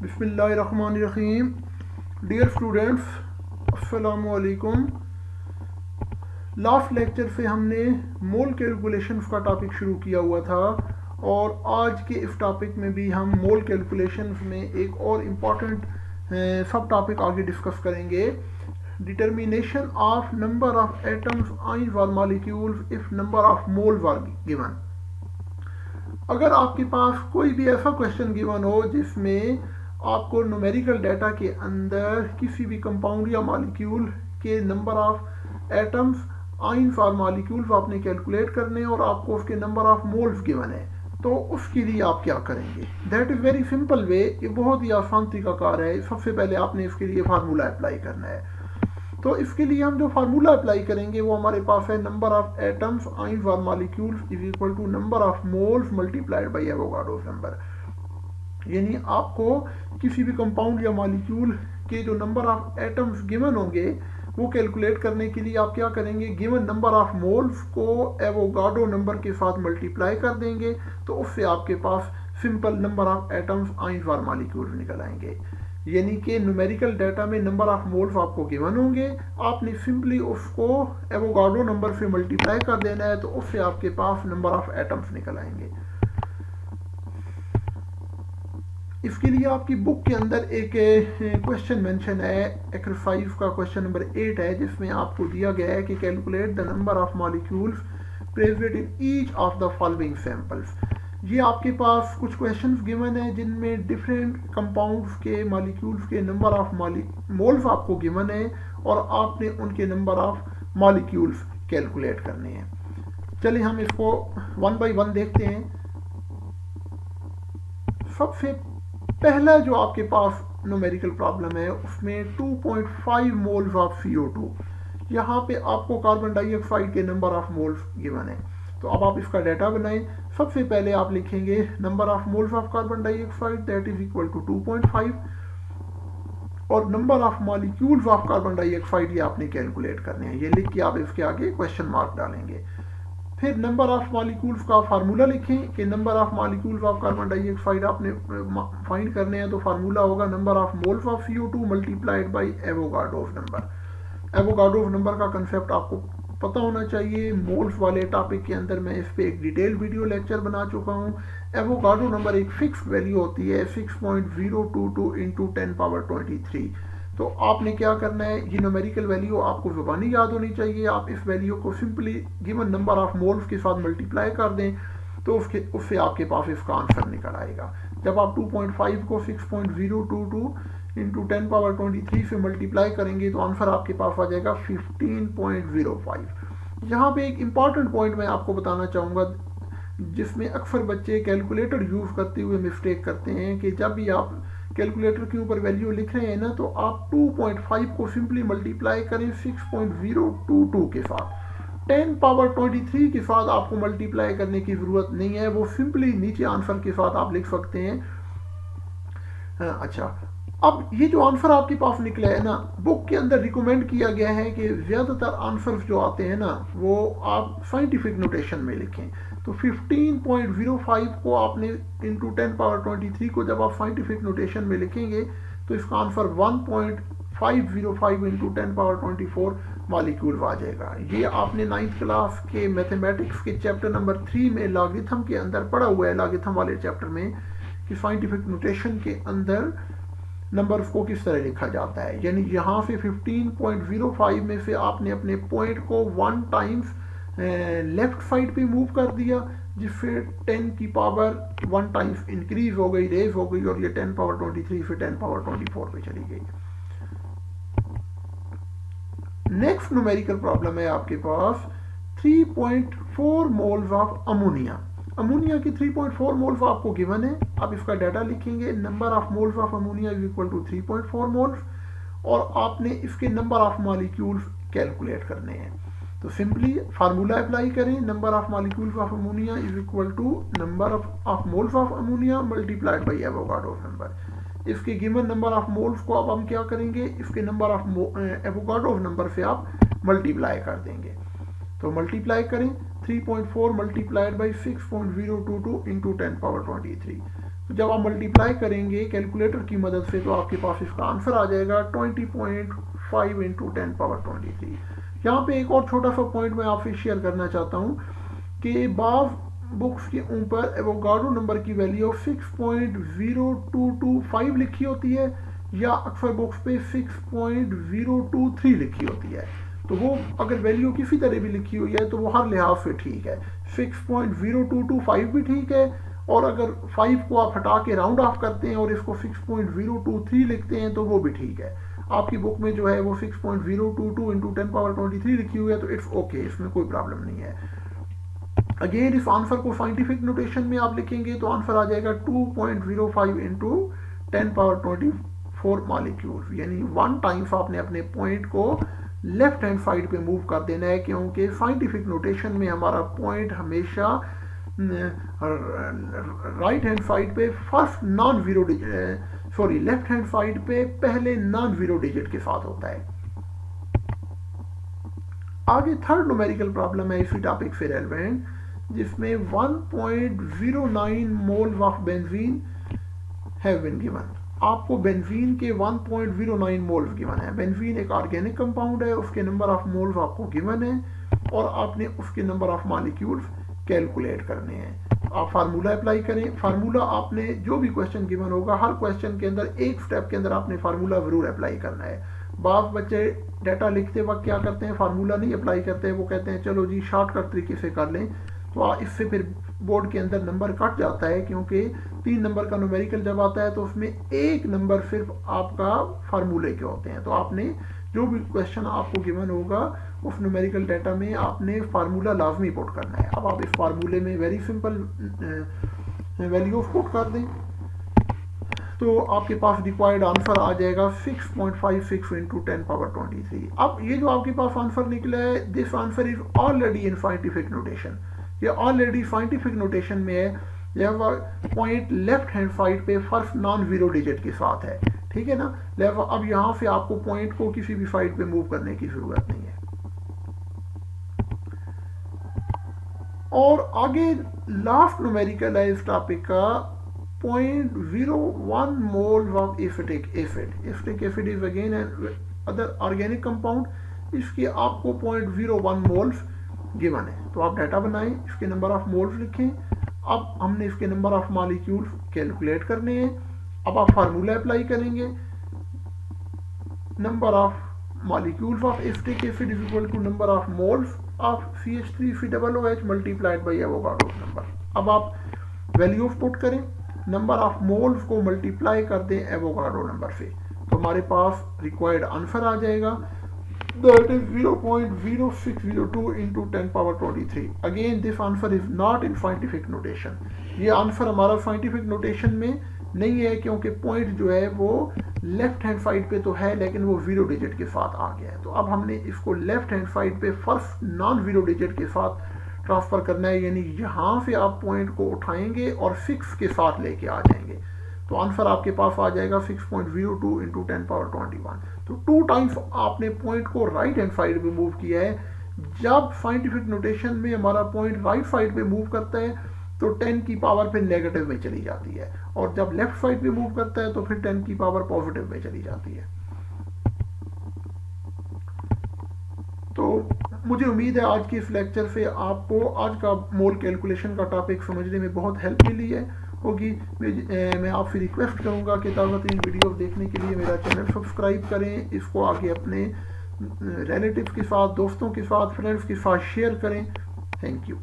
बिस्मिल्लाहिर्रहमानिर्रहीम। Dear students, अस्सलामु अलैकुम। लास्ट लेक्चर से हमने मोल कैलकुलेशंस का टॉपिक शुरू किया हुआ था और आज के इस टॉपिक में भी हम मोल कैलकुलेशंस में एक और इम्पॉर्टेंट सब टॉपिक आगे डिस्कस करेंगे। Determination of number of atoms ions और molecules if number of moles are given. अगर आपके पास कोई भी ऐसा क्वेश्चन गिवन हो जिसमें आपको न्यूमेरिकल डाटा के अंदर किसी भी कंपाउंड या मॉलिक्यूल के नंबर ऑफ एटम्स आयंस और मॉलिक्यूल्स आपने कैलकुलेट करने और आपको उसके नंबर ऑफ मोल्स गिवन है, तो उसके लिए आप क्या करेंगे? That is very simple way. ये बहुत ही आसान तरीकाकार है। सबसे पहले आपने इसके लिए फार्मूला अप्लाई करना है। तो इसके लिए हम जो फार्मूला अप्लाई करेंगे वो हमारे पास है नंबर ऑफ एटम्स आयंस और molecules is equal to number of moles multiplied by Avogadro's number. यानी आपको किसी भी कंपाउंड या मॉलिक्यूल के जो नंबर ऑफ एटम्स गिवन होंगे वो कैलकुलेट करने के लिए आप क्या करेंगे? गिवन नंबर ऑफ मोल्स को एवोगाड्रो नंबर के साथ मल्टीप्लाई कर देंगे, तो उससे आपके पास simple number of atoms ions और मॉलिक्यूल्स निकल आएंगे। यानी कि न्यूमेरिकल डाटा में नंबर ऑफ मोल्स आपको गिवन होंगे, आपने सिंपली उसको एवोगाड्रो नंबर से मल्टीप्लाई कर देना है, तो उससे आपके पास नंबर ऑफ एटम्स निकल आएंगे। इसके लिए आपकी बुक के अंदर एक क्वेश्चन मेंशन है, एक्सरसाइज का क्वेश्चन नंबर 8 है, जिसमें आपको दिया गया है कि calculate the number of molecules present in each of the following samples. ये आपके पास कुछ क्वेश्चंस गिवन है जिनमें डिफरेंट कंपाउंड्स के मॉलिक्यूल्स के नंबर ऑफ मोल्स आपको गिवन है और आपने उनके नंबर ऑफ मॉलिक्यूल्स कैलकुलेट करने हैं। चलिए हम इसको वन बाय वन देखते हैं। सबसे पहला जो आपके पास न्यूमेरिकल प्रॉब्लम है उसमें 2.5 मोल्स ऑफ CO2, यहाँ पे आपको कार्बन डाइऑक्साइड के नंबर ऑफ मोल्स गिवन है। तो अब आप इसका डाटा बनाएं। सबसे पहले आप लिखेंगे number of moles of carbon dioxide that is equal to 2.5 और number of molecules of carbon dioxide ये आपने कैलकुलेट करने हैं। ये लिख के आप इसके आगे क्वेश्चन मार्क डालेंगे। फिर नंबर ऑफ मॉलिक्यूल्स का फार्मूला लिखें कि number of molecules of carbon dioxide आपने फाइंड करने हैं, तो फार्मूला होगा number of moles of CO2 multiplied by Avogadro's number. Avogadro's number का कंसेप्ट आपको पता होना चाहिए। मोल्स वाले टॉपिक के अंदर मैं इस पे एक डिटेल वीडियो लेक्चर बना चुका हूँ। एवोगाड्रो नंबर एक फिक्स वैल्यू होती है 6.022 इंटू 10 पावर 23। तो आपने क्या करना है, ये न्यूमेरिकल वैल्यू आपको ज़ुबानी याद होनी चाहिए। आप इस वैल्यू को simply given number of moles के साथ मल्टीप्लाई कर दें, तो उससे आपके पास इसका आंसर निकल आएगा। जब आप 2.5 को 6.022 इंटू 10 पावर 23 से मल्टीप्लाई करेंगे तो आंसर आपके पास आ जाएगा 15.05। यहाँ पे एक इम्पॉर्टेंट पॉइंट मैं आपको बताना चाहूँगा, जिसमें अक्सर बच्चे कैलकुलेटर यूज़ करते हुए मिस्टेक करते हैं कि जब भी आप कैलकुलेटर के ऊपर वैल्यू लिख रहे हैं ना, तो आप 2.5 को सिंपली मल्टीप्लाई करें 6.022 के साथ। 10 पावर 23 के साथ आपको मल्टीप्लाई करने की ज़रूरत नहीं है, वो सिंपली नीचे आंसर के साथ आप लिख सकते हैं। अच्छा, अब ये जो आंसर आपके पास निकला है ना, बुक के अंदर रिकमेंड किया गया है कि ज़्यादातर आंसर्स जो आते हैं ना वो आप साइंटिफिक नोटेशन में लिखें। तो 15.05 को आपने इंटू 10 पावर 23 को जब आप साइंटिफिक नोटेशन में लिखेंगे तो इसका आंसर 1.505 इंटू 10 पावर 24 मॉलिक्यूल आ जाएगा। ये आपने 9th क्लास के मैथमेटिक्स के चैप्टर नंबर 3 में लॉगरिथम के अंदर पढ़ा हुआ है, लॉगरिथम वाले चैप्टर में, कि साइंटिफिक नोटेशन के अंदर नंबर्स को किस तरह लिखा जाता है। यानी यहाँ से 15.05 में से आपने अपने पॉइंट को 1 टाइम्स लेफ्ट साइड पे मूव कर दिया, जिससे 10 की पावर 1 टाइम्स इंक्रीज हो गई, रेज हो गई, और ये 10 पावर 23 से 10 पावर 24 पे चली गई। नेक्स्ट न्यूमेरिकल प्रॉब्लम है आपके पास 3.4 मोल्स ऑफ अमोनिया। अमोनिया की 3.4 मोल्स आपको गिवन है। आप इसका डाटा लिखेंगे number of moles of ammonia is equal to 3.4 moles और आपने इसके नंबर ऑफ मॉलिक्यूल्स कैलकुलेट करने हैं। तो सिंपली फार्मूला अप्लाई करें, number of molecules of ammonia is equal to number of moles of ammonia multiplied by Avogadro's number. इसके given number of moles को अब हम क्या करेंगे, इसके नंबर ऑफ एवोगाड्रोस नंबर से आप मल्टीप्लाई कर देंगे। तो मल्टीप्लाई करें 3.4 मल्टीप्लाइड बाई 6.022 इंटू 10 पावर 23। जब आप मल्टीप्लाई करेंगे कैलकुलेटर की मदद से तो आपके पास इसका आंसर आ जाएगा 20.5 इंटू 10 पावर 23। यहाँ पे एक और छोटा सा पॉइंट मैं आपसे शेयर करना चाहता हूँ कि बाज़ बुक्स के ऊपर एवोगाड्रो नंबर की वैल्यू 6.0225 लिखी होती है या अक्सर बुक्स पे 6.023 लिखी होती है। तो वो अगर वैल्यू किसी तरह भी लिखी हुई है तो वो हर लिहाज से ठीक है, 6.0225 भी ठीक है, और अगर 5 को आप हटा के राउंड ऑफ करते हैं और इसको 6.023 लिखते हैं तो वो भी ठीक है। आपकी बुक में जो है वो 6.022 इंटू 10 पावर 23 लिखी हुई है तो इट्स ओके, इसमें कोई प्रॉब्लम नहीं है। अगेन इस आंसर को साइंटिफिक नोटेशन में आप लिखेंगे तो आंसर आ जाएगा 2.05 इंटू 10 पावर 24 मॉलिक्यूल्स, यानी 1 टाइम्स आपने अपने पॉइंट को लेफ्ट हैंड साइड पे मूव कर देना है, क्योंकि साइंटिफिक नोटेशन में हमारा पॉइंट हमेशा राइट हैंड साइड पे first non zero digit sorry left hand side पे पहले नॉन जीरो डिजिट के साथ होता है। आगे थर्ड न्यूमेरिकल प्रॉब्लम है इसी टॉपिक से रेलेवेंट, जिसमें 1.09 mole of benzene have been given. आपको बेंजीन के 1.09 मोल्स गिवन है। बेंजीन एक ऑर्गेनिक कंपाउंड है, उसके नंबर ऑफ मोल्स आपको गिवन है और आपने उसके नंबर ऑफ मॉलिक्यूल्स कैलकुलेट करने हैं। आप फार्मूला अप्लाई करें। फार्मूला आपने जो भी क्वेश्चन गिवन होगा हर क्वेश्चन के अंदर एक स्टेप के अंदर आपने फार्मूला जरूर अप्लाई करना है। बाप बच्चे डाटा लिखते वक्त क्या करते हैं, फार्मूला नहीं अप्लाई करते हैं, वो कहते हैं चलो जी शॉर्टकट तरीके से कर लें, तो इससे फिर बोर्ड के अंदर नंबर कट जाता है, क्योंकि 3 नंबर का न्यूमेरिकल जब आता है तो उसमें एक नंबर सिर्फ आपका फार्मूले के होते हैं। तो आपने जो भी क्वेश्चन आपको गिवन होगा उस न्यूमेरिकल डाटा में आपने फार्मूला लाजमी पुट करना है। अब आप इस फार्मूले में वेरी सिंपल वैल्यूज पुट कर दें तो आपके पास रिक्वायर्ड आंसर आ जाएगा 6.56 इंटू 10 पावर 23। अब ये जो आपके पास आंसर निकला है, this answer is already in scientific notation, ये ऑलरेडी साइंटिफिक नोटेशन में है। लिहाजा पॉइंट लेफ्ट हैंड साइड पे फर्स्ट नॉन जीरो डिजिट के साथ है, ठीक है ना। लिहाजा अब यहाँ से आपको पॉइंट को किसी भी साइड पे मूव करने की जरूरत नहीं है। और आगे लास्ट न्यूमेरिकल है इस टॉपिक का 0.01 mole of acetic acid. Acetic acid is again other organic compound. इसके आपको 0.01 मोल्स गिवन है, तो आप डाटा बनाएं, इसके नंबर ऑफ मोल्स लिखें। अब हमने इसके नंबर ऑफ मॉलिक्यूल्स कैलकुलेट करने हैं। अब आप फार्मूला अप्लाई करेंगे, number of molecules of acetic acid is equal to number of moles of CH3COOH multiplied by Avogadro number. अब आप वैल्यूज पुट करें, नंबर ऑफ मोल्स को मल्टीप्लाई कर दें एवोगाड्रो नंबर से, तो हमारे पास रिक्वायर्ड आंसर आ जाएगा, that is 0.0602 into 10 power 23. Again this answer is not in scientific notation. ये आंसर हमारा साइंटिफिक नोटेशन में नहीं है, क्योंकि पॉइंट जो है वो लेफ्ट हैंड साइड पे तो है लेकिन वो जीरो डिजिट के साथ आ गया है। तो अब हमने इसको लेफ्ट हैंड साइड पे फर्स्ट नॉन जीरो डिजिट के साथ ट्रांसफर करना है, यानी यहाँ से आप पॉइंट को उठाएंगे और 6 के साथ लेके आ जाएंगे, तो आंसर आपके पास आ जाएगा 6.02 इंटू 10 पावर 21। तो 2 टाइम्स आपने पॉइंट को राइट हैंड साइड पे मूव किया है। जब साइंटिफिक नोटेशन में हमारा पॉइंट राइट साइड पे मूव करता है तो 10 की पावर फिर नेगेटिव में चली जाती है, और जब लेफ्ट साइड पे मूव करता है तो फिर 10 की पावर पॉजिटिव में चली जाती है। तो मुझे उम्मीद है आज की इस लेक्चर से आपको आज का मोल कैलकुलेशन का टॉपिक समझने में बहुत हेल्प मिली है होगी। मैं आपसे रिक्वेस्ट करूंगा कि ताज़ा तरीन वीडियो देखने के लिए मेरा चैनल सब्सक्राइब करें, इसको आगे अपने रिलेटिव्स के साथ, दोस्तों के साथ, फ्रेंड्स के साथ शेयर करें। Thank you.